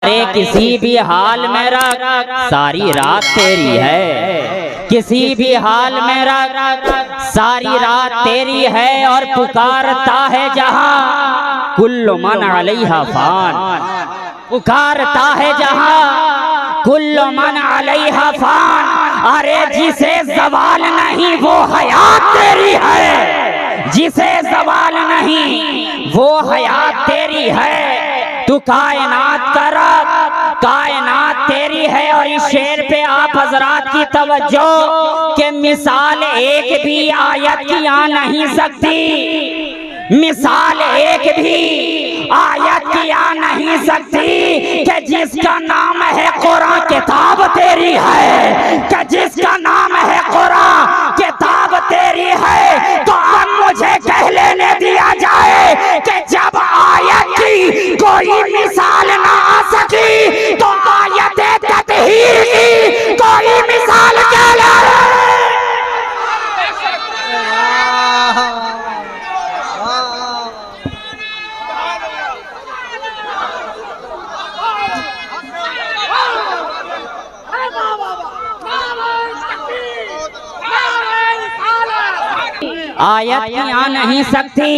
अरे किसी भी हाल में रख, सारी रात तेरी है। किसी भी हाल में रख, सारी रात तेरी है। और पुकारता है जहां, कुल्लु मन अलैहा फान। पुकारता है जहां, कुल्लु मन अलैहा फान। अरे जिसे जवाल नहीं वो हयात तेरी है। जिसे जवाल नहीं वो हयात तेरी है। तू कायनात का रब, कायनात तेरी है। और इस शेर पे आप हजरात की तवज्जो के मिसाल एक भी आयत की आ नहीं सकती। मिसाल एक भी आयत की आ नहीं सकती कि जिसका नाम है कुरान किताब तेरी है। कि जिसका नाम है कुरान किताब तेरी है। तो अब मुझे कह लेने दिया जाए कि जब आयत की कोई मिसाल ना आ सकी तो आयत तत्हीर की कोई मिसाल क्या ला। आयत की आ नहीं सकती,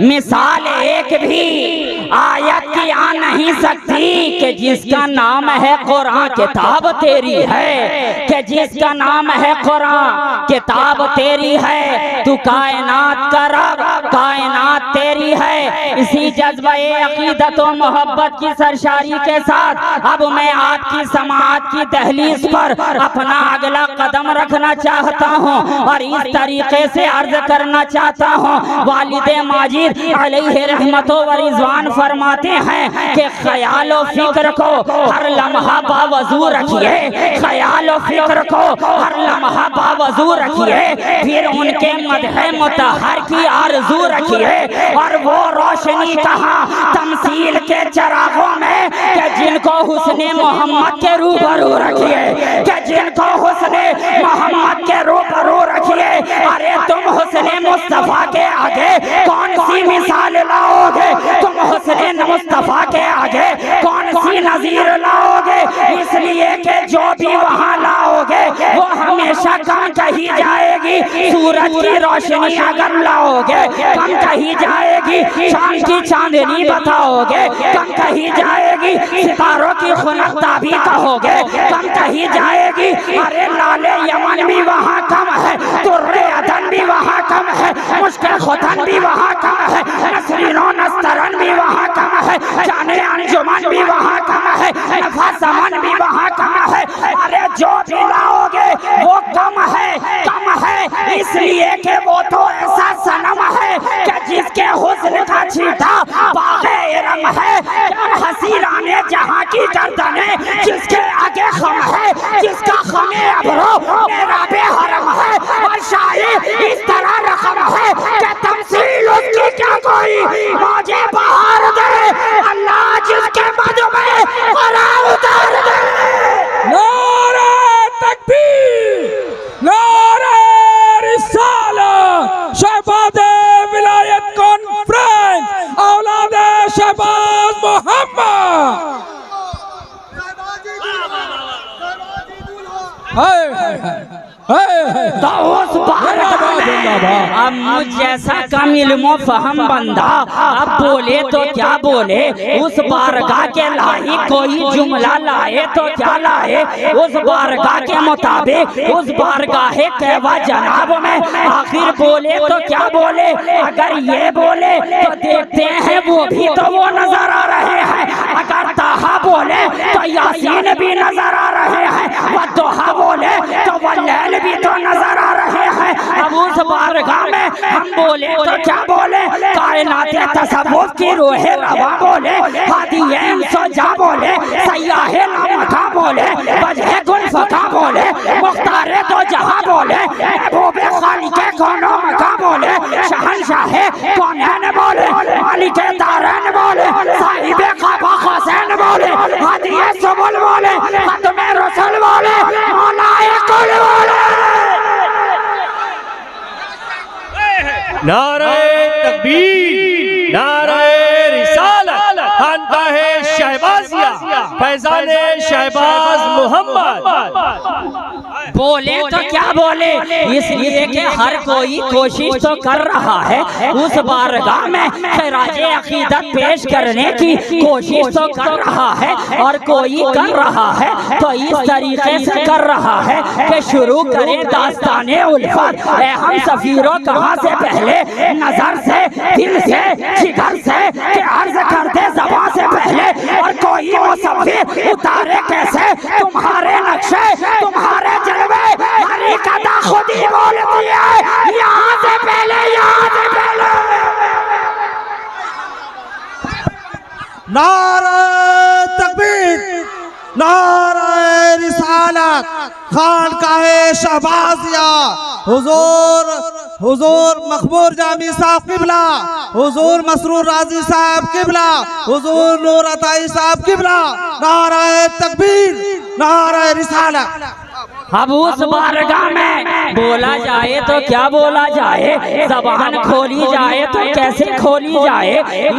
मिसाल एक भी आयत की आ नहीं सकती कि जिसका नाम है कुरान किताब तेरी है। कि जिसका नाम है कुरान किताब तेरी है। तू कायनात का रब, कायनात तेरी है। इसी जज्बे अकीदत और मोहब्बत की सरशारी के साथ अब मैं आपकी समाअत की दहलीज पर अपना अगला कदम रखना चाहता हूँ और इस तरीके से अर्ज करना चाहता हूँ। वालिदे माजिद अलैहि रहमतो व रिज़वान फरमाते हैं कि ख्याल और फिक्र को हर लम्हा बावजू रखिए। ख्याल और फिक्र को हर लम्हा बावजू रखिए। फिर उनके मदह मुतहर की आरज़ू रखिए। और वो रोशनी कहाँ तमसील के चरागों में कि जिनको हुस्ने मोहम्मद के रूबरू रखिए। कि जिनको हुस्ने मोहम्मद के रूबरू रखिए। अरे तुम हुस्ने मुस्तफा के आगे कौन सी मिसाल लाओगे। तुम हुस्ने मुस्तफा के आगे कौन सी नजीर लाओगे। इसलिए कि जो भी वहाँ लाओगे वो हमेशा कम कही जाएगी। सूरज की रोशनी अगर लाओगे कम कही जाएगी। शाम की चांदनी बताओगे कम कही जाएगी। सितारों की खुनकता भी कहोगे कम कही जाएगी। अरे लाले यमन भी वहाँ कम है, तुर्रे अदन भी वहाँ कम है, मुश्किल खुतन भी वहाँ कम है, नसरीनो नस्तरन भी वहाँ कम है, जाने अंजुमन भी वहाँ कम है, नफा समन भी वहाँ कम है। अरे जो भी लाओगे वो कम है, कम है। इसलिए कि वो तो ऐसा सनम है कि जिसके हुस्न का छीटा बागे इरम है। हसीराने जहाँ की गर्दने जिसके आगे खम है, जिसका खमे अबरो मेरा बेहरम है। और शायद इस तरह रकम है कि तमसील उसकी क्या कोई मुझे बहार दे। अल्लाह जिसके मद में कुरान उतार दे। नारे तकबीर, नारे रिसालत। शहबाज़े विलायत कॉन्फ्रेंस औलादे शहबाज मोहम्मद। तो उस अब मुझ जैसा कम इल्मो फहम बंदा अब बोले तो क्या बोले। उस बारगाह के लायक कोई जुमला लाए तो क्या लाए। उस बारगाह के मुताबिक उस बारगाह कहवा जनाब में आखिर बोले तो क्या बोले। अगर ये बोले तो देखते हैं वो भी तो वो नजर आ रहे हैं। अगर ताहा बोले तो यासीन भी नजर आ रहे हैं। वद्दुहा बोले तो वल्लैल भी तो नजर आ रहे हैं। अब उस बारगाह में हम बोले तो क्या बोले। कायनात तसव्वुफ की रूह रवा बोले, हादिये सजा बोले, सयाहे लामका बोले, वजह गुलफका बोले, मुख्तारे दो जहां बोले, महबूबे खालिके कौनो मका बोले, शहंशाहे कौनैन बोले, मालिके दारैन बोले, साहिबे क़ाबा क़ौसैन बोले, हादिये सुबुल बोले, खत्मे रसूल बोले, मौलाए कुल बोले। नारे तकबीर, नारे रिसालत, खानकाहे शहबाजिया। फैजान शहबाज मोहम्मद। बोले तो क्या बोले, इसलिए कि हर कोई कोशिश तो कर रहा है उस बारगाह में खैराजे अकीदत पेश करने की कोशिश तो कर रहा है, और कोई कर रहा है तो इस तरीके से कर रहा है कि शुरू करें दास्ताने उल्फत। हम सफीरों कहाँ से पहले नजर से, दिल से, जिगर से कि अर्ज करते ज़बान से पहले, और कोई मुसव्विर उतारे कैसे तुम्हारे नक्शे, तुम्हारे जलवे, हरी कदा खुद ही बोलती है यहाँ से पहले, यहाँ से पहले। नारे तकबीर, नारे रिसालत, खानकाहे शहबाजिया, हुजूर मखबूर जामी साहब किबला, हुजूर मसरूर राजी साहब किबला, हुजूर नूर अताई साहब किबला। नारे तकबीर, नारे रिसालत। अब उस बारगाह में बोला जाए तो क्या बोला जाए, ज़बान खोली जाए तो कैसे खोली जाए,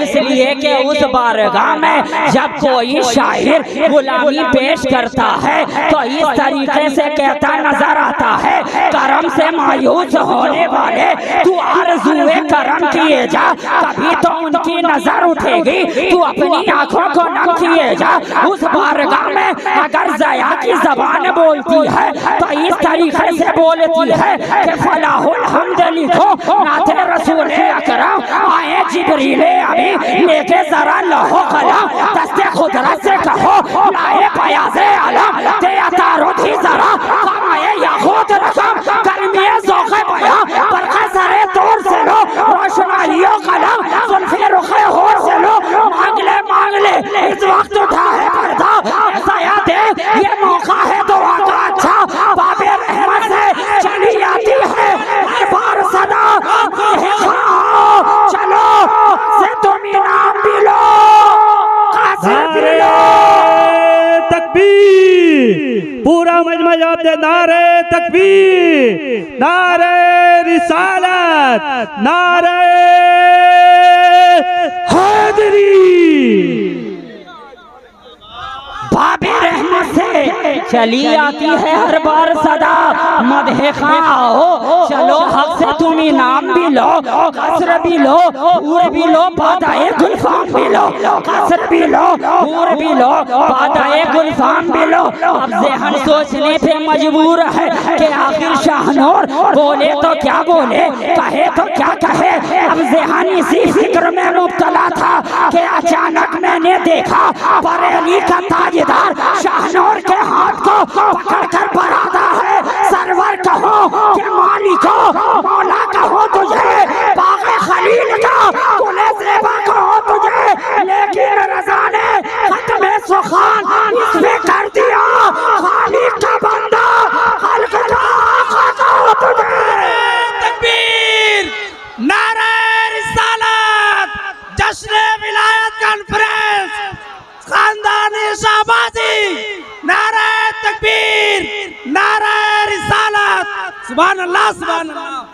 इसलिए कि उस बारगाह में जब कोई शायर गुलामी पेश करता है तो इस तरीके से कहता नजर आता है, करम से मायूस होने वाले तू आरज़ूए करम किए जा, कभी तो उनकी नजर उठेगी, तू अपनी आंखों को नम किए जा। उस बारगाह में अगर ज़या की ज़बान बोलती है तो इस तरीके से बोलती है कि फलाहुल हम्द लिखो नाते रसूल अकरम, आए जिब्रील अभी लेके जरा लहो कलम, दस्ते खुदरत से कहो लाए पयाज़े अलम, ते अतारुद ही जरा कमाए याखूत रकम, गर्मिए ज़ौक़े बयां बरक़े सरे तोर से लो, रोशनाइयों कलम ज़ुल्फ़े रुख़े होर से लो, मांग ले इस वक्त उठा है पर्दा, ऐसा याद है ये मौका है दुआ का अच्छा, बाबे रहमत से चली आती है हर बार सदा, चलो से तुम इनाम भी लो, कासिर भी लो। तकबीर, पूरा मजमा जवाब दे, नारे तकबीर, नारे रिसालत, नारे हैदरी। बाबे रहमत से चली आती है हर बार सदा, मदहे खां आओ चलो हक से तुम इनाम भी लो, कसर भी लो, पूर भी लो, बादाए गुलफाम भी लो, कसर भी लो, पूर भी लो, बादाए गुलफाम भी लो। अब ज़हन सोचने पे मजबूर है कि आखिर शाहनूर बोले तो क्या बोले, कहे तो क्या कहे। अब ज़हन इसी फिक्र में मुब्तला था कि अचानक मैंने देखा बरेली का ताजदार शाहनूर के हाथ को पकड़ कर बरादा है, सरवर कहो कि मालिको मौला कहो तुझे, बाग़े खलील का गुले ज़ेबा कहो तुझे, लेकिन रज़ा ने खत्म सुखान इसमें कर दिया, खालिक का बंदा खल्क़ का आका कहो तुझे। तकबीर, नारे रिसालत, जश्न विलायत कॉन्फ्रेंस, खानदानी शहबाजी, नारे तकबीर, नारे रिसालत, सुभान अल्लाह, सुभान अल्लाह।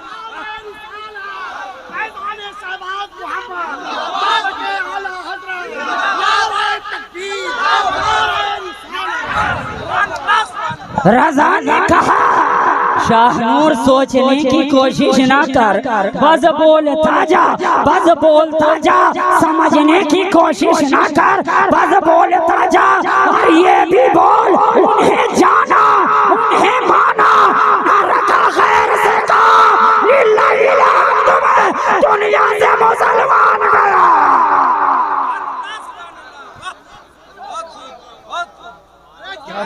रज़ा ने कहा शाहनूर सोचने की कोशिश ना कर, बस बोलता जा, बस बोलता जा, समझने की कोशिश ना कर, बस बोलता जा, और ये भी बोल उन्हें जाना, उन्हें माना, न रखा खैर से का, लिल्लाहि अलहम्दु में दुनिया से मुसलमान गया।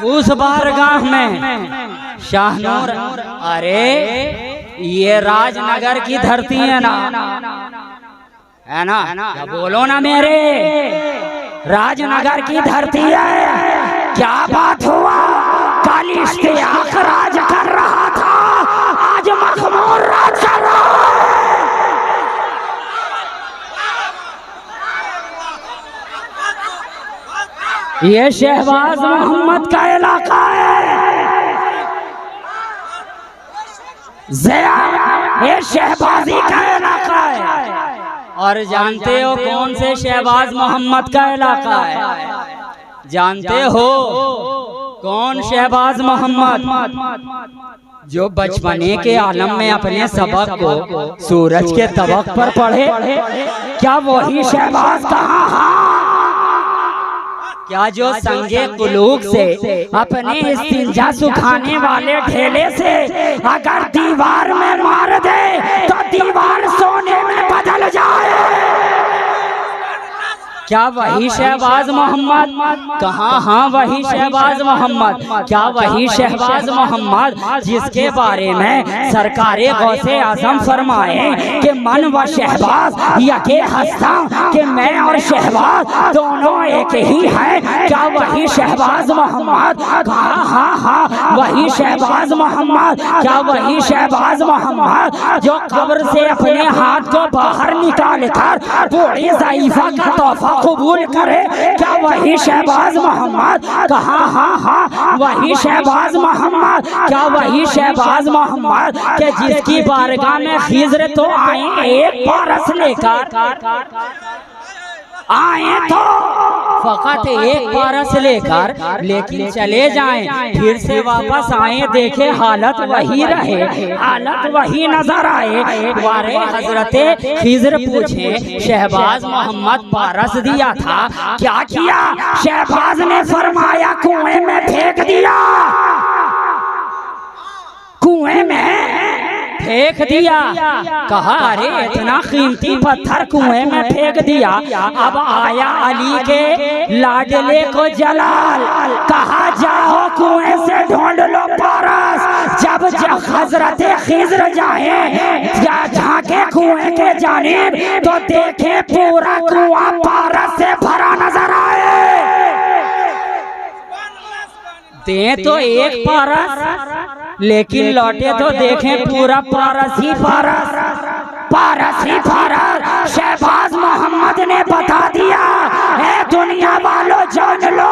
उस बारगाह में शाहनूर, अरे ये राजनगर की धरती है ना, है ना, क्या बोलो ना मेरे, राजनगर की धरती है। क्या बात हुआ, कल इश्तियाक राज कर रहा था, आज मखमूर राज कर रहा है। ये शहबाज मोहम्मद का इलाका है, ये शहबाजी का इलाका है। और जानते हो कौन से शहबाज मोहम्मद का इलाका है? जानते हो कौन शहबाज मोहम्मद, जो बचपने के आलम में अपने सबक को सूरज के तबक पर पढ़े? क्या वही शहबाज कहाँ? क्या जो संगे कुलूक से अपने इस्तिंजा सुखाने वाले ढेले से अगर दीवार में मार दे तो दीवार सोने में बदल जाए? क्या वही शहबाज मोहम्मद? कहाँ? हाँ वही शहबाज मोहम्मद। क्या वही शहबाज मोहम्मद जिसके बारे में सरकारे गौसे आजम फरमाए कि मन व शहबाज यके हंसता कि मैं और शहबाज दोनों एक ही हैं? क्या वही शहबाज मोहम्मद? हाँ हाँ हाँ वही शहबाज मोहम्मद। क्या वही शहबाज मोहम्मद जो कब्र से अपने हाथ को बाहर निकाल कर बूढ़ी ज़ईफ़ा का तोहफा कबूल करे? क्या वही शहबाज मोहम्मद? कहाँ? हाँ हाँ वही शहबाज मोहम्मद। क्या वही शहबाज मोहम्मद के जिसकी बारगाह में खिज़र तो आए एक पारस लेकर, आए तो फकत एक पारस लेकर, लेकिन चले जाएं फिर से वापस आए देखे हालत वही रहे, हालत वही नजर आए। वारे हजरते खिज़र पूछे शहबाज मोहम्मद पारस दिया था, क्या किया? शहबाज ने फरमाया कुएं में फेंक दिया, कुएं में फेंक दिया। कहा अरे इतना कीमती पत्थर कुएं में फेंक दिया। अब आया अली के लाडले को जलाल, कहा जाओ कुएं से ढूंढ लो पारस। जब हजरते खिज़र जाए झांके कुएं के जानिब तो देखे पूरा कुआं पारस से भरा नजर आए। दे तो एक पारस लेकिन लौटे तो देखें पूरा पारस ही पारस, पारस ही पारस। शहबाज मोहम्मद ने बता दिया, है दुनिया वालों जान लो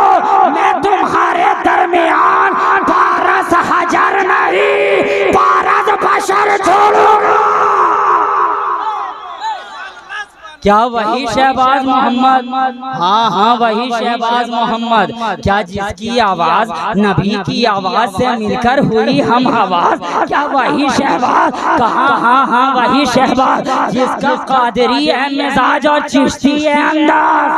मैं तुम्हारे दरमियान पारस हजर नहीं पारस बशर छोड़ूंगा। क्या वही शहबाज मोहम्मद? हाँ हाँ वही शहबाज मोहम्मद। क्या जिसकी आवाज नबी की आवाज से मिलकर हुई हम आवाज? क्या वही शहबाज? कहाँ? हाँ हाँ वही शहबाज जिसका कादरी है मिजाज और चिश्ती है अंदाज,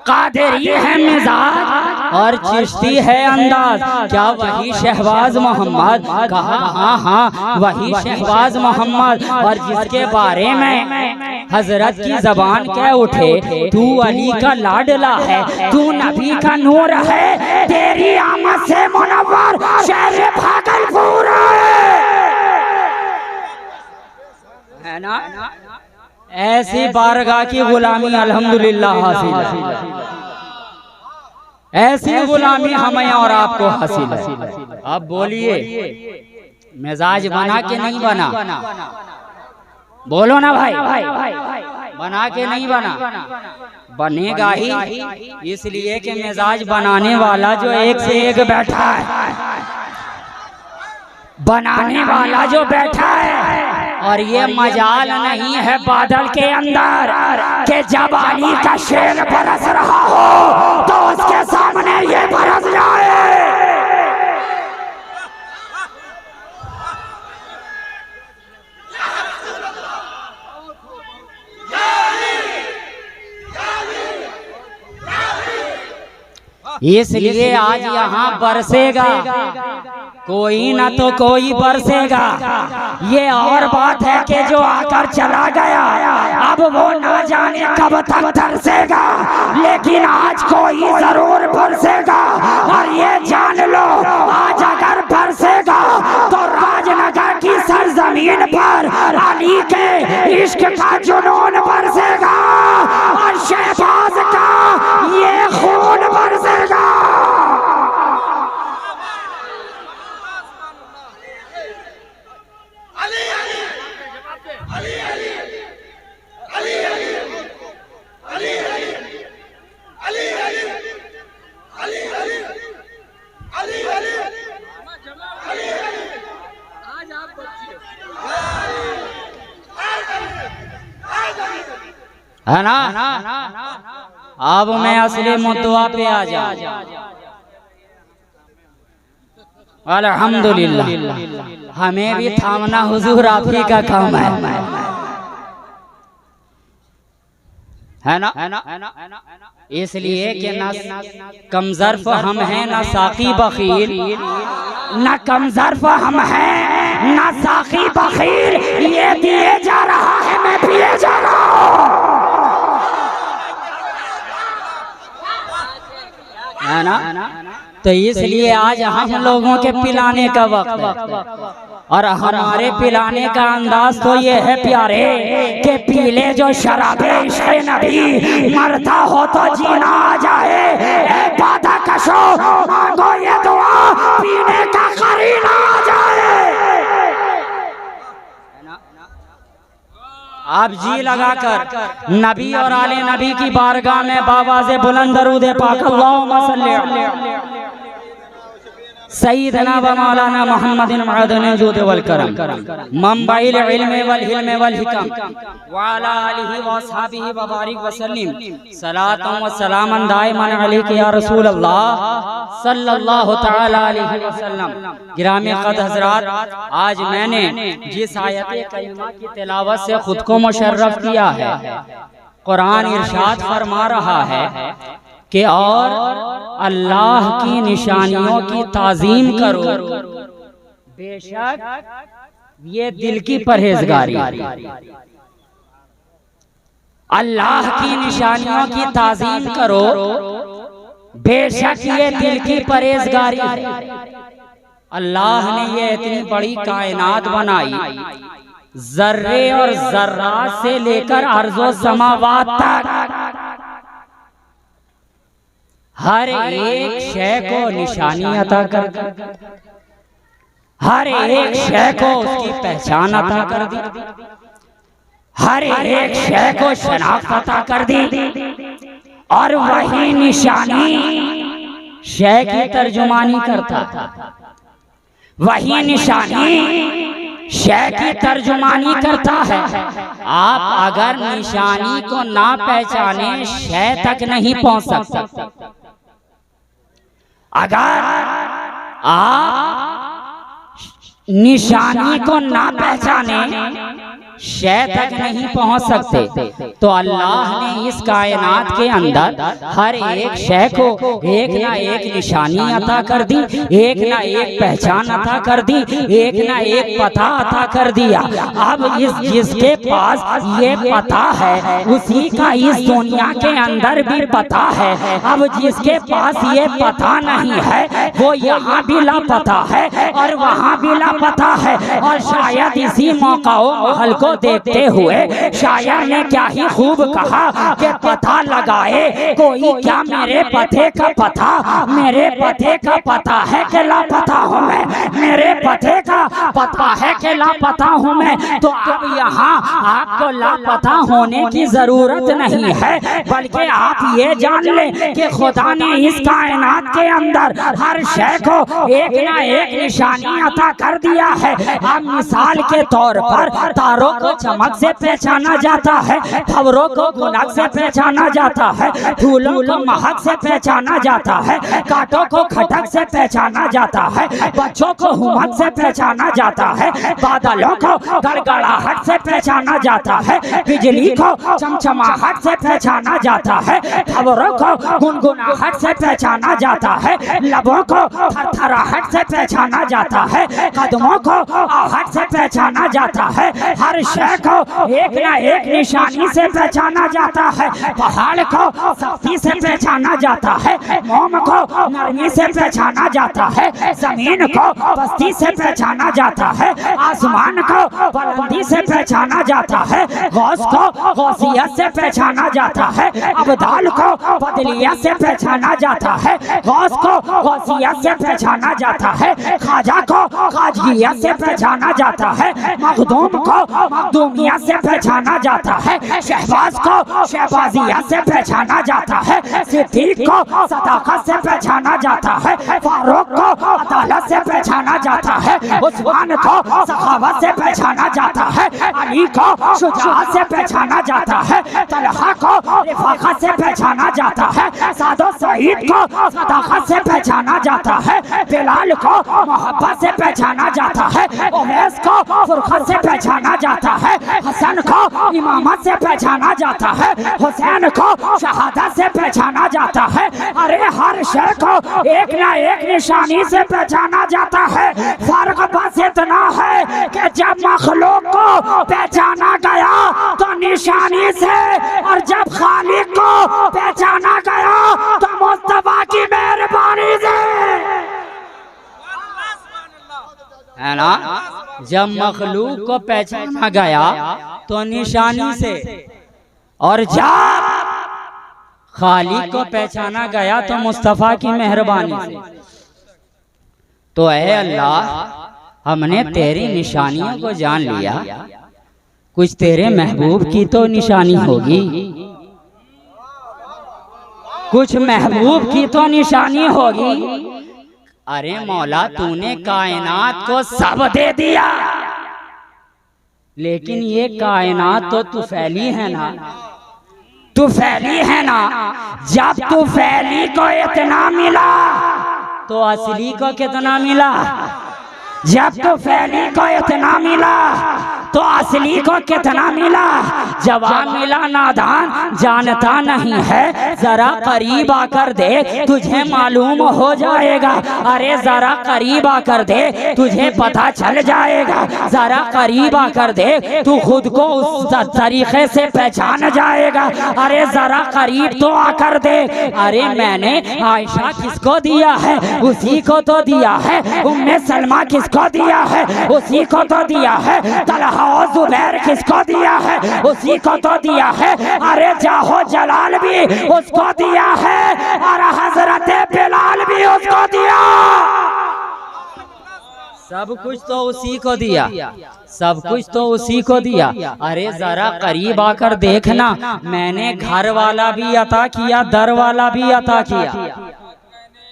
कादरी है मिजाज और चिश्ती है अंदाज। क्या वही शहबाज मोहम्मद? कहा हाँ हाँ वही शहबाज मोहम्मद। और जिसके बारे में हजरत की जबान कह उठे तू अली का लाडला है, तू नबी का नूर है, तेरी आमद से मुनव्वर शहर भागलपुर है ना। ऐसी बारगाह की गुलामी अल्हम्दुलिल्लाह हासिल है, ऐसी गुलामी हमें और आपको हासिल है। अब बोलिए मिजाज बना के नहीं बना? बोलो ना भाई, बना के नहीं बना? बनेगा ही, इसलिए कि मिजाज बनाने वाला जो एक से एक बैठा है, बनाने वाला जो बैठा है। और ये मजाल नहीं है बादल के अंदर कि जब अली का शेर बरस रहा हो तो उसके सामने ये बरस जाए। इसलिए आज यहाँ बरसेगा कोई ना तो कोई बरसेगा। ये और बात है कि जो आकर चला गया अब वो ना जाने कब तक तरसेगा, लेकिन आज कोई जरूर बरसेगा। और ये जान लो आज अगर बरसेगा तो राजनगर की सरजमीन पर अली के इश्क का जुनून बरसेगा और शहबाज का ये खून बरसेगा। है ना? अब मैं असली मुद्दा पे आ जाऊं। अल्हम्दुलिल्लाह, हमें भी थामना हुजूर आप ही का काम है ना? इसलिए कि ना कमजर्फ हम हैं ना साकी बखील, ना कमजर्फ हम हैं ना साकी बखील, ये दिए जा रहा है मैं पिए जा रहा हूँ, है ना? तो इसलिए आज हम लोगों के पिलाने का वक्त है, और हमारे पिलाने का अंदाज तो ये है प्यारे कि पीले जो शराबे इश्क़ नबी, मरता हो तो जीना आ जाए, ए बादा कशो मांगो ये दुआ, पीने का करीना आ जाए। आप जी लगाकर नबी और आले नबी की बारगाह में बावाज़े बुलंद दरूद पाक अल्लाहुम्मा सल्ली अलैहि सय्यदना व मौलाना मुहम्मदिन मअदनिल जूद वल करम मंबाइल इल्म वल हिल्म वल हिकम व अला आलिहि व अस्हाबिहि व बारिक व सल्लिम सलातन व सलामन दाइमन अलैहि या रसूल अल्लाह सल्लल्लाहु तआला अलैहि वसल्लम। गिरामी क़द्र हज़रात, आज मैंने जिस आयत करीमा की तिलावत से खुद को मुशर्रफ किया है, कुरान इरशाद फरमा रहा है कि और अल्लाह की निशानियों की ताज़ीम करो, बेशक ये दिल की परहेजगारी। अल्लाह की निशानियों की ताज़ीम करो, बेशक ये दिल की परहेजगारी। अल्लाह ने ये इतनी बड़ी कायनात बनाई, जर्रे और जर्रात से लेकर अर्ज़ो समावात तक हर एक शय को निशानी अता कर दी, हर एक शय को उसकी पहचान अता कर दी, हर एक शय को शनाख्त अता कर दी, और वही निशानी शय की तर्जुमानी करता था, वही निशानी शय की तर्जुमानी करता है। आप अगर निशानी को ना पहचाने शय तक नहीं पहुंच सकते। अगर आप निशानी को ना पहचाने शय तक नहीं पहुंच सकते, तो अल्लाह ने इस कायनात के अंदर हर एक शय को एक ना एक निशानी अता कर दी, एक ना एक पहचान अता कर दी, एक ना एक पता अता कर दिया। अब इस जिसके पास ये पता है उसी का इस दुनिया के अंदर भी पता है। अब जिसके पास ये पता नहीं है वो यहाँ भी लापता है और वहाँ भी लापता है। और शायद इसी मौकाओं महल को देखते हुए शायर ने क्या ही खूब कहा कि पता लगाए कोई क्या मेरे पते का पता, मेरे पते का पता है कि लापता हूँ मैं, मेरे पते का पता है कि लापता हूँ मैं। तो अब यहाँ आपको लापता होने की जरूरत नहीं है, बल्कि आप ये जान लें कि खुदा ने इस कायनात के अंदर हर शय को एक ना एक निशानी अता कर दिया है। अब मिसाल के तौर पर तारों को चमक से पहचाना जाता है, खबरों को गुनक से पहचाना जाता है, फूलों को महक से पहचाना जाता है, कांटों को खटक से पहचाना जाता है, बच्चों को हुमक से पहचाना जाता है, बादलों को गड़गड़ाहट से पहचाना जाता है, बिजली को चमचमाहट से पहचाना जाता है, खबरों को गुनगुनाहट से पहचाना जाता है, लबों को थरथराहट से पहचाना जाता है, कदमों को आहट से पहचाना जाता है, हर शय को एक ना एक निशानी से पहचाना जाता है। पहाड़ को सख्ती से पहचाना जाता है, मोम को नरमी से पहचाना जाता है, जमीन को पस्ती से पहचाना जाता है, आसमान को बुलंदी से पहचाना जाता है, गौस को गौसियत से पहचाना जाता है, अब्दाल को बदलियत से पहचाना जाता है, गौस को गौसियत से पहचाना जाता है, ख्वाजा को ख्वाजगियत से पहचाना जाता है, मखदूम को मखदूमिया से पहचाना जाता है, शहबाज को शहबाजिया से पहचाना जाता है, सिद्दीक को सदाकत से पहचाना जाता है, फारूक को अदालत से पहचाना जाता है, उस्मान को सखावत से पहचाना जाता है, अली को शुजाअत से पहचाना जाता है, तलहा को रिफाकत से पहचाना जाता है, सादो सईद को सदाकत से पहचाना जाता है, बिलाल को मोहब्बत से पहचाना जाता है, उवैस को फुरखत से पहचाना जाता है, हसन को इमामत से पहचाना जाता है, हुसैन को शहादत से पहचाना जाता है। अरे हर शय को एक ना एक निशानी से पहचाना जाता है। फर्क बस इतना है कि जब मखलूक को पहचाना गया तो निशानी से, और जब खालिक को पहचाना गया तो मुस्तफा की मेहरबानी से, है ना। जब मखलूक को पहचाना गया तो निशानी से, और जब खालिक को पहचाना गया तो मुस्तफा की मेहरबानी से। तो ऐ अल्लाह, हमने तेरी निशानियों को जान लिया, कुछ तेरे महबूब की तो निशानी होगी, कुछ महबूब की तो निशानी होगी। अरे मौला, तूने कायनात को सब दे दिया, लेकिन ये कायनात तो तू फैली है ना, तू फैली है ना। जब तू फैली को इतना मिला तो असली को कितना मिला? जब तो फैली को इतना मिला तो असली को कितना मिला? जवाब मिला नादान जानता नहीं है, जरा करीब आकर देख तुझे मालूम हो जाएगा। अरे जरा करीब आकर देख तुझे पता चल जाएगा, जरा करीब आकर देख तू खुद को उस तरीके से पहचान जाएगा। अरे जरा करीब तो आकर देख। अरे मैंने आयशा किसको दिया है? उसी को तो दिया है। उम्मे सलमा किसको दिया है? उसी को तो दिया है। तलहा और जुबैर किसको दिया है? उसी को तो दिया है। अरे जाहो जलाल भी उसको दिया है और हजरत बिलाल भी उसको दिया। सब कुछ तो उसी को दिया, सब कुछ तो उसी को दिया। अरे जरा करीब आकर देखना, मैंने घर वाला भी अता किया, दर वाला भी अता किया।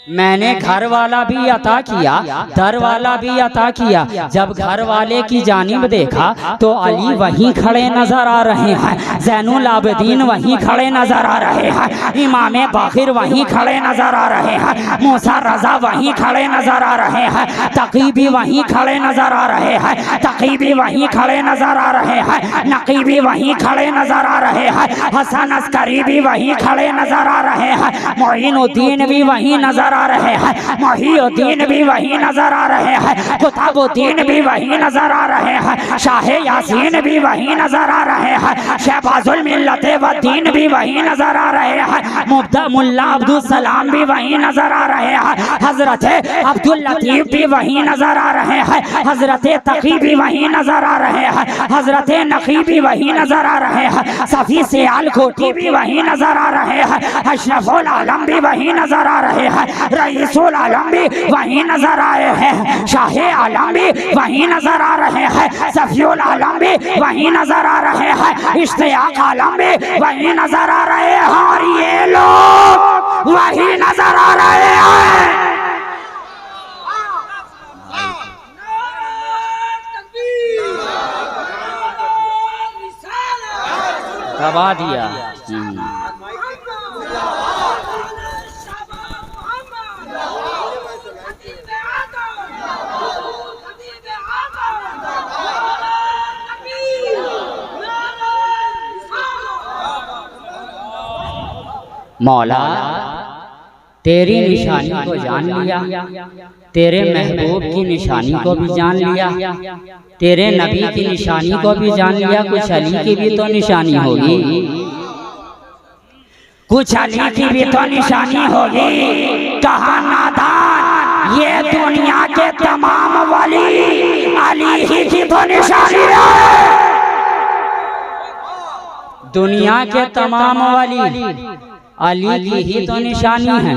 मैंने घर वाला भी अता किया, दर वाला भी अता किया। जब घर वाले की जानिब देखा तो अली वहीं खड़े नजर आ रहे हैं, ज़ैनुल आबिदीन वहीं खड़े नजर आ रहे हैं, इमाम बाकिर वहीं खड़े नजर आ रहे हैं, मूसा रजा वहीं खड़े नजर आ रहे हैं, तकी भी वहीं खड़े नजर आ रहे हैं, तकी भी वहीं खड़े नजर आ रहे हैं, नकी भी वहीं खड़े नजर आ रहे हैं, हसन अस्करी भी वहीं खड़े नजर आ रहे हैं, मोइनुद्दीन भी वहीं नजर आ रहे हैं, मोहिउद्दीन भी वहीं नजर आ रहे हैं, कुतुबुद्दीन भी वहीं नजर आ रहे हैं, शाह यासीन भी वहीं नजर आ रहे हैं, शहबाजुल मिल्लत व दीन भी वहीं नजर आ रहे हैं, मुब्दा मुल्ला अब्दुल सलाम भी वहीं नजर आ रहे हैं, हजरत अब्दुल लतीफ भी वहीं नजर आ रहे हैं, हजरत तकी भी वहीं नजर आ रहे हैं, हजरत नकी भी वहीं नजर आ रहे हैं, सफी सियालकोटी भी वहीं नजर आ रहे हैं, अशरफुल आलम भी वहीं नजर आ रहे हैं, रईसुल आलम भी वहीं नजर आए हैं, शाह आलम भी वहीं नजर आ रहे हैं, सफीउल आलम भी वहीं नजर आ रहे हैं, इश्तियाक आलम भी वहीं नजर आ रहे हैं, और ये लोग वहीं नजर आ रहे हैं। दबा दिया। मौला, तेरी निशानी को जान लिया, तेरे महबूब की निशानी को भी जान लिया, तेरे नबी की निशानी को भी जान लिया। कुछ अली की भी तो निशानी होगी, कुछ अली की भी तो निशानी होगी। कहा नादान, ये दुनिया के तमाम वली अली ही की तो निशानी है। दुनिया के तमाम वली अली की ही तो निशानी है,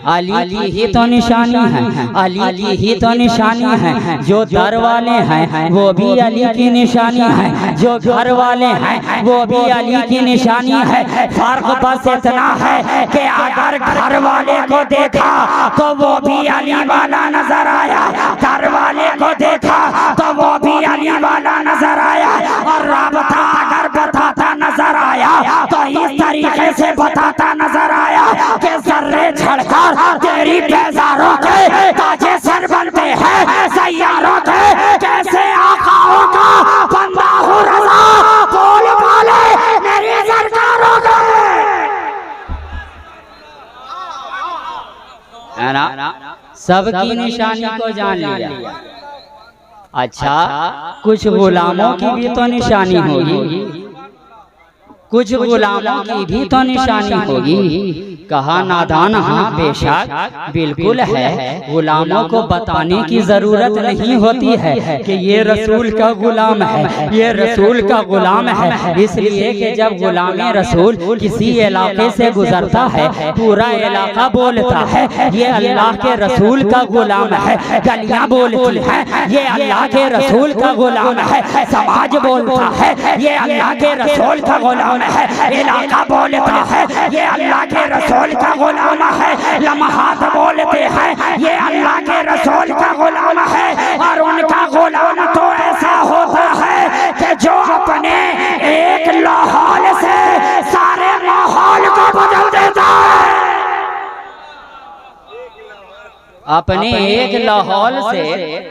अली की ही तो निशानी है, अली की ही तो निशानी है। जो दर वाले हैं वो भी अली की निशानी है, जो घर वाले हैं वो भी अली की निशानी है। फर्क बस इतना है कि अगर घर वाले को देखा तो वो भी अली वाला नजर आया, घर वाले को देखा तो वो भी अली वाला नजर आया, और राबता अगर बताता नजर आया तो इस तरीके से बताता नजर आया कि जर्रे छड़कर तेरी बेजारों के ताजे सर बनते हैं सैयारों के। कैसे आकाओं का बंदा हूँ रज़ा, बोल बोले मेरी सरकारों के। है ना, सबकी निशानी को जान लिया। अच्छा, कुछ गुलामों की भी तो निशानी होगी, कुछ गुलामों की भी तो निशानी होगी। कहा नादान हाँ बेशक बिल्कुल है, गुलामों को बताने की जरूरत नहीं होती है कि ये रसूल का गुलाम है, ये रसूल का गुलाम है। इसलिए कि जब गुलाम रसूल किसी इलाके से गुजरता है पूरा इलाका बोलता है ये अल्लाह के रसूल का गुलाम है। गलियां बोलती हैं ये अल्लाह के रसूल का गुलाम है, समाज बोलता है ये अल्लाह के रसूल का गुलाम है, इलाका बोलता है ये अल्लाह के रसूल का गुलाम है, लम्हात बोलते हैं ये अल्लाह के रसूल का गुलाम है। और उनका गुलाम तो ऐसा होता है कि जो अपने एक लाहौल से सारे माहौल को बदल देता है, अपने एक लाहौल से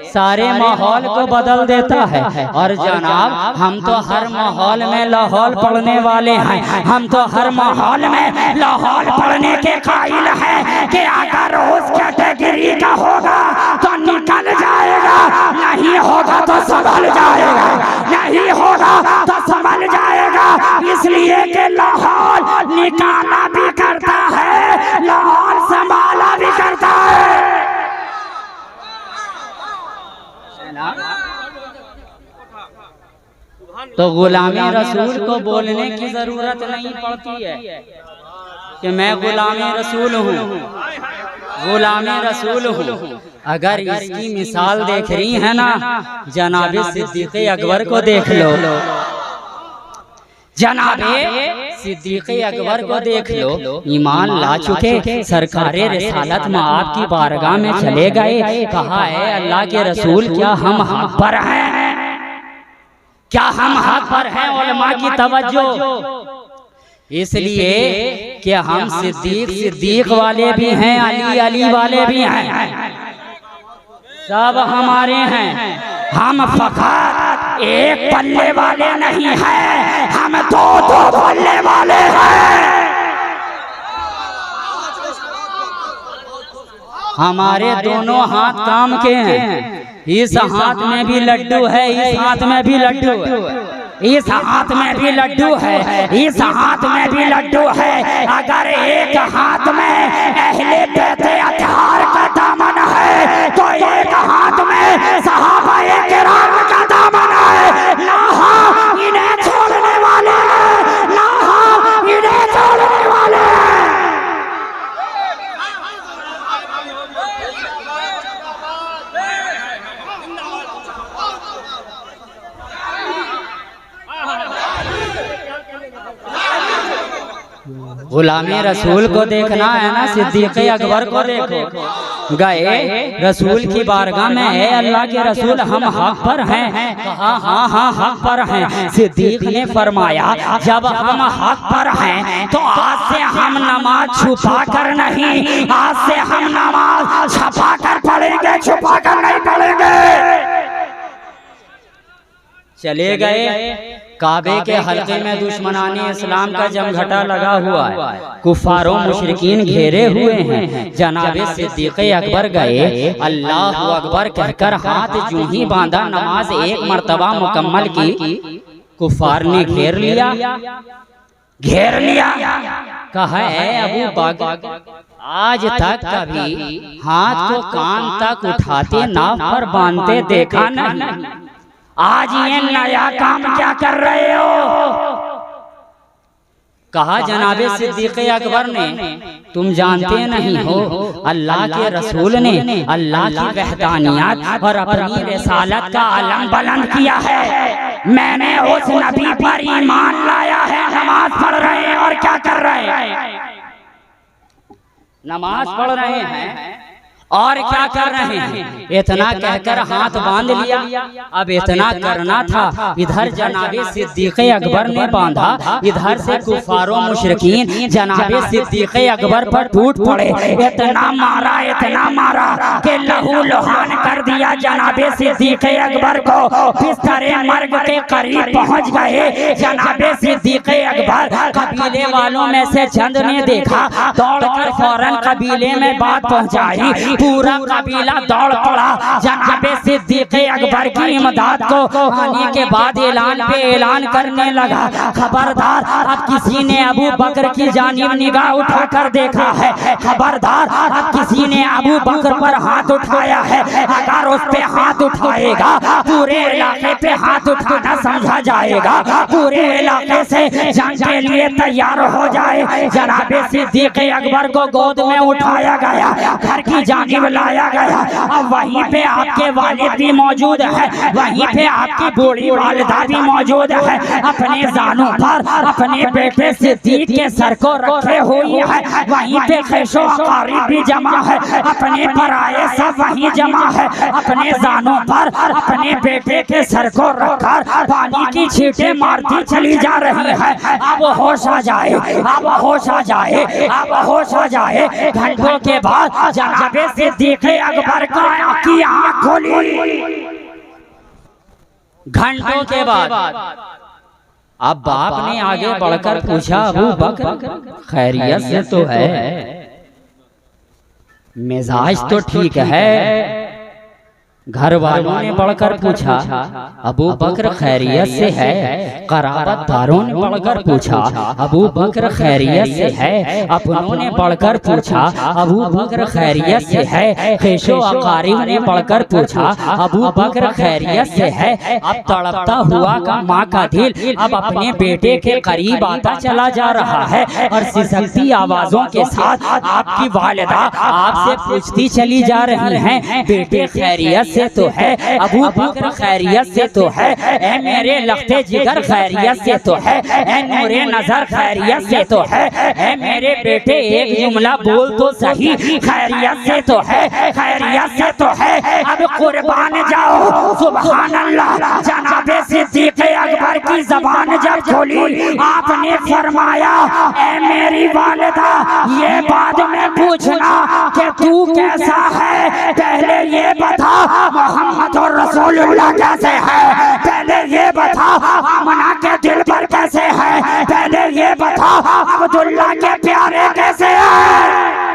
सारे माहौल को बदल देता है। और जनाब हम तो हर माहौल में लाहौल पढ़ने वाले हैं, हम तो हर माहौल में लाहौल पढ़ने के काबिल हैं कि अगर उस कैटेगरी का होगा तो निकल जाएगा, नहीं होगा तो संभल जाएगा, नहीं होगा तो संभल जाएगा। इसलिए कि लाहौल निकाला भी करता है, लाहौल संभाला भी करता है। तो गुलामी रसूल को बोलने की जरूरत नहीं पड़ती है कि मैं गुलामी रसूल हूँ, गुलामी रसूल हूँ। अगर इसकी मिसाल देख रही है ना, जनाबे सिद्दीक़ अकबर को देख लो, जनाबे सिद्दीक़ अकबर को देख लो। ईमान ला चुके सरकारे रिसालत में आपकी बारगाह में चले गए, कहा है अल्लाह के रसूल क्या हम हक पर हैं, क्या हम हक पर हैं? उलमा की तवज्जो, इसलिए कि हम सिद्दीक वाले भी हैं, अली अली वाले भी हैं, सब हमारे हैं। हम फकत एक पल्ले वाले नहीं हैं, हम दो दो पल्ले वाले हैं। हमारे दोनों हाथ काम के हैं, इस हाथ में भी लड्डू है, इस हाथ में भी लड्डू है, इस हाथ में भी लड्डू है, इस हाथ में भी लड्डू है। अगर एक हाथ में अहले बैते अतहार का दामन है तो एक हाथ में सहाबाए किराम का दामन है। ना हम इन्हें छोड़ने वाले हैं, ना हम इन्हें छोड़ने वाले हैं। गुलामी रसूल को देखना है ना, सिद्दीक़ अकबर को देखो। गए रसूल की बारगाह में, है अल्लाह के रसूल हम हक पर हैं? कहा हाँ हाँ हक पर हैं। सिद्दीक़ ने फरमाया जब हम हक पर हैं तो आज से हम नमाज छुपा कर नहीं, आज से हम नमाज छुपा कर पढ़ेंगे, छुपा कर नहीं पढ़ेंगे। चले गए काबे के हल्के में दुश्मनानी इस्लाम का जमघटा लगा हुआ है, कुफारों मुशरिकीन घेरे हुए हैं। जनाबे सिद्दीक़ अकबर गए, अल्लाह अकबर कहकर हाथ जूं ही बांधा, नमाज एक मर्तबा मुकम्मल की, कुफार ने घेर लिया, घेर लिया। कहा है अबू बकर आज तक कभी हाथ को कान तक उठाते नाव पर बांधते देखा नहीं, आज ये नया काम क्या कर रहे हो? कहा जनाबे सिद्दीक़ अकबर ने, तुम जानते नहीं हो अल्लाह के रसूल ने अल्लाह की वहदानियत और अपनी रिसालत का आलम बुलंद किया है। मैंने उस नबी पर ईमान लाया है। नमाज पढ़ रहे हैं और क्या कर रहे हैं? नमाज पढ़ रहे हैं और क्या कर रहे हैं? इतना कहकर हाथ बांध लिया। अब इतना करना था, इधर जनाबे सिद्दीक़ अकबर ने बांधा, इधर से कुफारो मुशरिकीन जनाबे सिद्दीक़ अकबर पर टूट पड़े। इतना मारा कि लहू लुहान कर दिया। जनाबे सिद्दीक़ अकबर को बिस्तरे मर्ग के करीब पहुंच गए। जनाबे सिद्दीक़ अकबर कबीले वालों में से चंद ने देखा, दौड़कर फौरन कबीले में बात पहुंचाई। पूरा कबीला दौड़ पड़ा जनाबे सिद्दीक़ अकबर की इमदाद को आने के बाद ऐलान पे ऐलान करने लगा, खबरदार अब किसी ने अबू बकर की जानिब निगाह उठाकर देखा है, खबरदार अब किसी ने अबू बकर पर हाथ उठाया है, अगर उस पे हाथ उठाएगा पूरे इलाके पे हाथ उठाना समझा जाएगा। पूरे इलाके से जंग के लिए तैयार हो जाए। जनाबे सिद्दीक़ अकबर को गोद में उठाया गया, घर की जानिब लाया गया। अब वहीं पे आपके वालिद भी मौजूद है, वहीं पे आपकी बूढ़ी वालिदा भी मौजूद है। अपने जानों पर अपने बेटे सिद्दीक़ के सर को रखे हुई है। वहीं पे खैशो अकारीब भी जमा है, अपने पराये सब वहीं जमा है। अपने जानों पर अपने बेटे के सर को रखकर पानी की छींटे मारती चली जा रही है। अब होश आ जाए, अब होश आ जाए, अब होश आ जाए। घंटों के बाद जनाबे सिद्दीक़ अकबर की आँख खोली। घंटों के बाद अब बाप ने आगे बढ़कर पूछा, अबू बकर खैरियत से तो है? मिजाज तो ठीक है। घर वालों ने बढ़कर पूछा, अबू बकर खैरियत से है? कराबतदारों ने बढ़कर पूछा, अबू बकर खैरियत से है? अपनों ने बढ़कर पूछा, अबू बकर खैरियत से है? खैशो अकारीब ने बढ़कर पूछा, अबू बकर खैरियत से है? अब तड़पता हुआ का माँ का दिल अब अपने बेटे के करीब आता चला जा रहा है और सिसकती आवाजों के साथ आपकी वालिदा आपसे पूछती चली जा रही हैं, बेटे खैरियत से तो है? अबू बकर खैरियत से तो है? ए मेरे लख्ते जिगर खैरियत से तो है? ए नूरे नजर खैरियत से तो है? ए मेरे बेटे एक जुमला बोल तो सही, खैरियत से तो है? खैरियत से तो है? अब कुर्बान जाओ। सुभान अल्लाह। जनाबे सिद्दीक़ अकबर की जबान जब खोली, आपने फरमाया, ए मेरी वालिदा ये बाद में पूछना कि तू कैसा है, पहले ये बता मोहम्मद और रसूलुल्लाह कैसे है? पहले ये बता आमना के दिल पर कैसे है? पहले ये बता अब्दुल्ला के प्यारे कैसे है?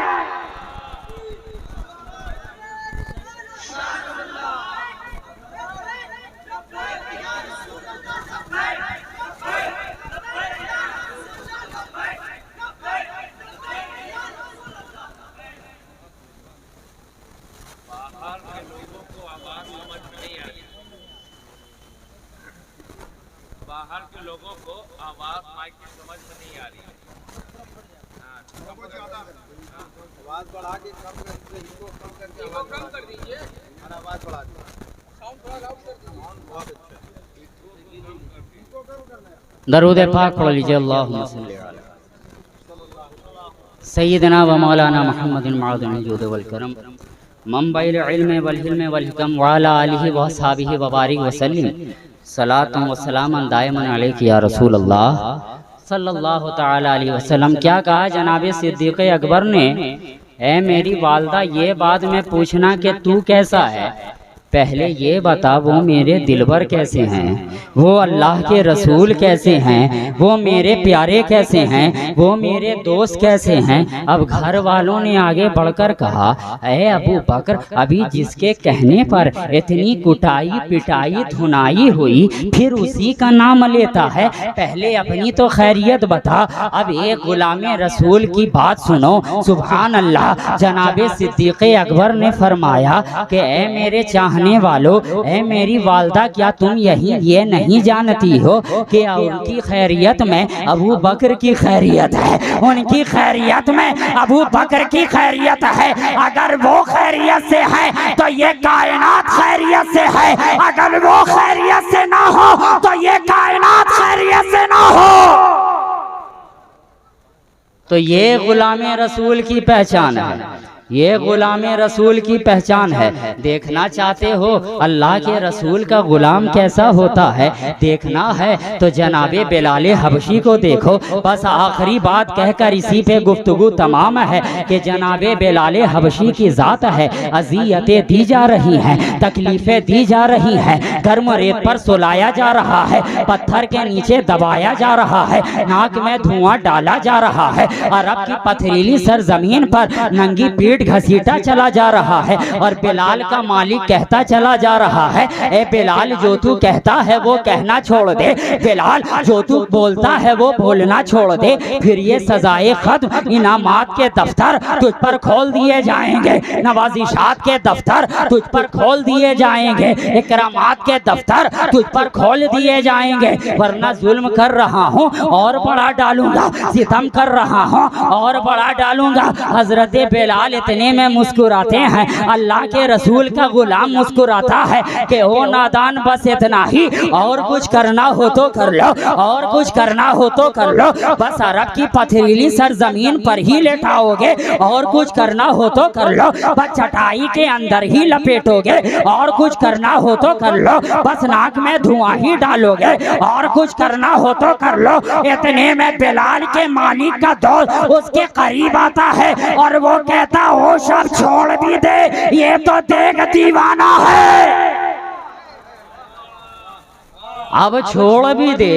बाहर के लोगों को आवाज माइक की समझ में नहीं आ रही है। आवाज बढ़ा के कम कर, इसको कम करके इसको कम कर दीजिए और आवाज बढ़ा दीजिए। साउंड थोड़ा लाउड कर दीजिए। साउंड बहुत अच्छा है। इसको कम करना है। दरूद पाक पढ़ लीजिए। अल्लाहुम्मा सल्ली अला सय्यिदना व मौलाना मुहम्मदिन मअदुल जूद वल करम मंबइल इल्म वल हिल्म वल हिकम व अला आलिहि व अस्हाबिहि व बारिक व सल्लिम सलातु व सलामन दायमन अलैका या रसूल अल्लाह सल्लल्लाहु तआला अलैहि वसल्लम। क्या कहा जनाबे सिद्दीक़ अकबर ने, ए मेरी वालदा ये बात में पूछना कि तू कैसा है, पहले ये बता वो मेरे दिलबर कैसे हैं, वो अल्लाह के रसूल कैसे हैं, वो मेरे प्यारे कैसे हैं, वो मेरे दोस्त कैसे हैं। अब घर वालों ने आगे बढ़कर कहा, ऐ अबू बकर, अभी जिसके कहने पर इतनी कुटाई पिटाई धुनाई हुई फिर उसी का नाम लेता है, पहले अपनी तो खैरियत बता। अब एक गुलामे रसूल की बात सुनो। सुभान अल्लाह। जनाबे सिद्दीक़ अकबर ने फरमाया कि ऐ मेरे चाहने चाहने वालों, ए मेरी वालदा, क्या तुम ये नहीं जानती हो कि उनकी खैरियत में अबू बकर की खैरियत है, उनकी खैरियत में अबू बकर की खैरियत है। अगर वो खैरियत से है तो ये कायनात खैरियत से है, अगर वो खैरियत से ना हो तो ये कायनात खैरियत से ना हो। तो ये गुलाम रसूल की पहचान है, ये गुलाम रसूल की पहचान है। देखना चाहते हो अल्लाह के रसूल का गुलाम कैसा होता है, देखना है तो जनाबे बिलाल हबशी को देखो। बस आखिरी बात कहकर इसी पे गुफ्तगू तमाम है कि जनाबे बिलाल हबशी की ज़ात है, अज़ियतें दी जा रही हैं, तकलीफ़ें दी जा रही हैं, गर्म रेत पर सुलाया जा रहा है, पत्थर के नीचे दबाया जा रहा है, नाक में धुआं डाला जा रहा है, अरब की पथरीली सरजमीन पर नंगी पीठ घसीटा चला जा रहा है। और बिलाल का मालिक कहता चला जा रहा है, ए बिलाल, जो तू कहता है वो कहना छोड़ दे, बिलाल जो तू बोलता है वो बोलना छोड़ दे, फिर ये सजाए खत्म इनामात के दफ्तर तुझ पर खोल दिए जाएंगे, नवाजिशात के दफ्तर तुझ पर खोल दिए जाएंगे, इकरामात के दफ्तर तुझ पर खोल दिए जाएंगे। वरना जुल्म कर रहा हूँ और बड़ा डालूंगा, सितम कर रहा हूँ और बड़ा डालूंगा। हजरत बिलाल इतने में मुस्कुराते हैं, अल्लाह के रसूल का गुलाम मुस्कुराता है कि ओ नादान, बस इतना ही, और कुछ करना हो तो कर लो, और कुछ करना हो तो कर लो, बस अरब की पथरीली सरजमीन पर ही लेटाओगे, और कुछ करना हो तो कर लो, बस चटाई के अंदर ही लपेटोगे, और कुछ करना हो तो कर लो, बस नाक में धुआं ही डालोगे, और कुछ करना हो तो कर लो। इतने में बिलाल के मालिक का दोस्त उसके करीब आता है और वो कहता, वो सब छोड़ भी दे, ये तो देख दीवाना है। अब छोड़ भी दे,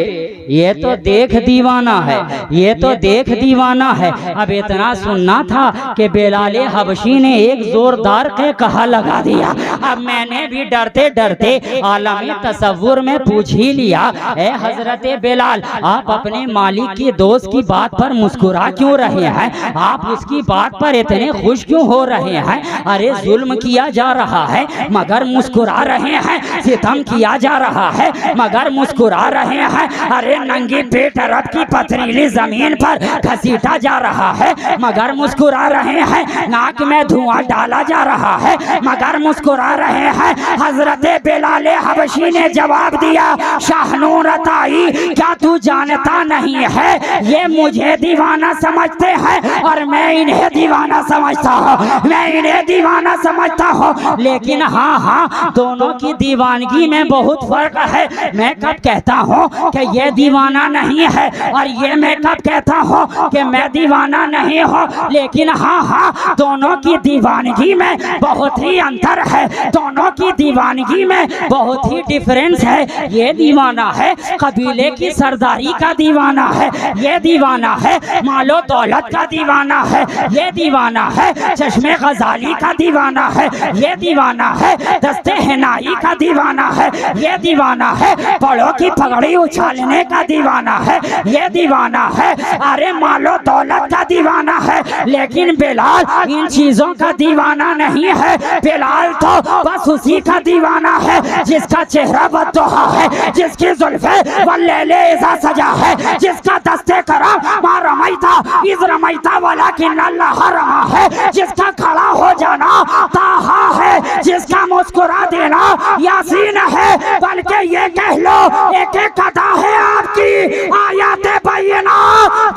ये तो देख दीवाना है, ये तो देख दीवाना है। अब इतना सुनना था कि बिलाल हबशी ने एक जोरदार के कहा लगा दिया। अब मैंने भी डरते डरते आलमी तसव्वुर में पूछ ही लिया, ए हजरत बिलाल, आप अपने मालिक की दोस्त की बात पर मुस्कुरा क्यों रहे हैं, आप उसकी बात पर इतने खुश क्यों हो रहे हैं? अरे जुल्म किया जा रहा है मगर मुस्कुरा रहे हैं, सितम किया जा रहा है मगर मुस्कुरा रहे हैं। अरे नंगी पेट अरब की पथरीली जमीन पर घसीटा जा रहा है मगर मुस्कुरा रहे हैं, नाक में धुआं डाला जा रहा है मगर मुस्कुरा रहे हैं। हजरत बिलाल हबशी ने जवाब दिया, शाहनूर अताई, क्या तू जानता नहीं है ये मुझे दीवाना समझते हैं और मैं इन्हें दीवाना समझता हूँ, मैं इन्हें दीवाना समझता हूँ। लेकिन हाँ हाँ, दोनों की दीवानगी में बहुत फर्क है। मैं कब कहता हूँ कि ये दीवाना नहीं है और ये मैं कब कहता हूँ कि मैं दीवाना नहीं हूँ। लेकिन हाँ हाँ, दोनों की दीवानगी में बहुत ही अंतर है, दोनों की दीवानगी में बहुत ही डिफरेंस है। ये दीवाना है कबीले की सरदारी का दीवाना है, ये दीवाना है मालो दौलत का दीवाना है, ये दीवाना है चश्मे गजाली का दीवाना है, ये दीवाना है दस्ते हिनाई का दीवाना है, ये दीवाना है बड़ों की पगड़ी उछालने का दीवाना है, ये दीवाना है अरे मालो दौलत का दीवाना है। लेकिन बिलाल इन चीजों का दीवाना नहीं है। बिलाल तो बस उसी का दीवाना है जिसका चेहरा बद्दुहा है, जिसकी जुल्फे वल्लैले इज़ा सजा है, जिसका दस्ते करम मा रमैता इज़ रमैता वलाकिन अल्लाह रमा है, जिसका खड़ा हो जाना ताहा है, जिसका मुस्कुरा देना यासीन है। बल्कि ये कह लो एक एक अदा है आपकी आयाते बैना,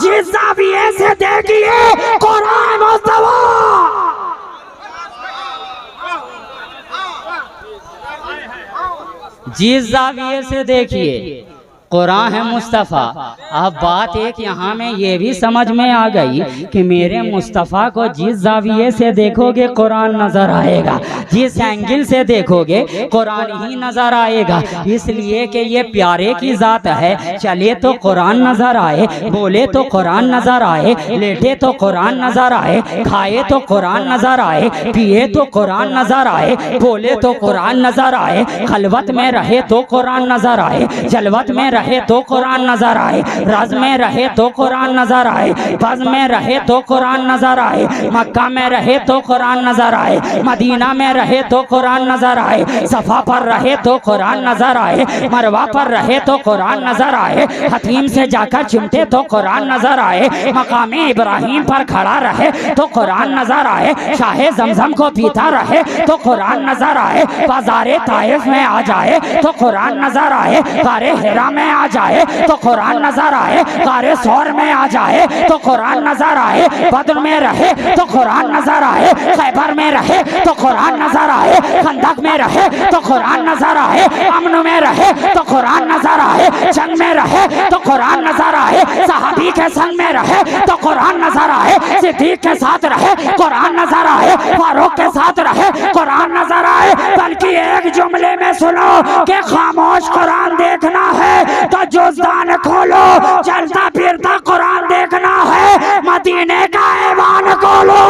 जिस ज़ाविये से देखिए कुरान मुस्तफा। जिस ज़ाविये से देखिए कुरान है मुस्तफ़ा। अब बात एक यहाँ में ये भी समझ में आ गई कि मेरे मुस्तफ़ा को जिस ज़ाविये से देखोगे कुरान नज़र आएगा, जिस एंगल से देखोगे कुरान ही नज़र आएगा। इसलिए कि ये प्यारे की ज़ात है, चले तो कुरान नज़र आए, बोले तो कुरान नज़र आए, लेटे तो कुरान नज़र आए, खाए तो कुरान नज़र आए, पिए तो कुरान नज़र आए, बोले तो कुरान नज़र आए, खलवत में रहे तो कुरान नज़र आए, जलवत में रहे तो कुरान नजर आए। रज में रहे तो कुरान नजर आए, बज में रहे तो कुरान नजर आए, मक्का में रहे तो कुरान नजर आए, मदीना में रहे तो कुरान नजर आए, सफा पर रहे तो कुरान नजर आए, मरवा पर रहे तो कुरान नजर आए, हतीम से जाकर चिमटे तो कुरान नजर आए, मकामे इब्राहिम पर खड़ा रहे तो कुरान नजर आए, शाहे जमजम को पीता रहे तो कुरान नजर आए, बाजारे ताइफ में आ जाए तो कुरान नजर आए, गारे हिरा में आ जाए तो कुरान नजर आए, गारे सौर में आ जाए तो कुरान नजर आए, बद्र में रहे तो कुरान नजर आए, खैबर में रहे तो कुरान नजर आए, खंदक में रहे तो कुरान नजर आए, अमन में रहे तो कुरान नजर आए, जंग में रहे तो कुरान नजर आए, सहाबी के संग में रहे तो कुरान नजर आए, सिद्दीक के साथ रहे कुरान नजर आए, फारूक के साथ रहे कुरान नजर आए। बल्कि एक जुमले में सुनो कि खामोश कुरान देखना है तो जुज़दान खोलो, चलता फिरता कुरान देखना है मदीने का ऐवान खोलो।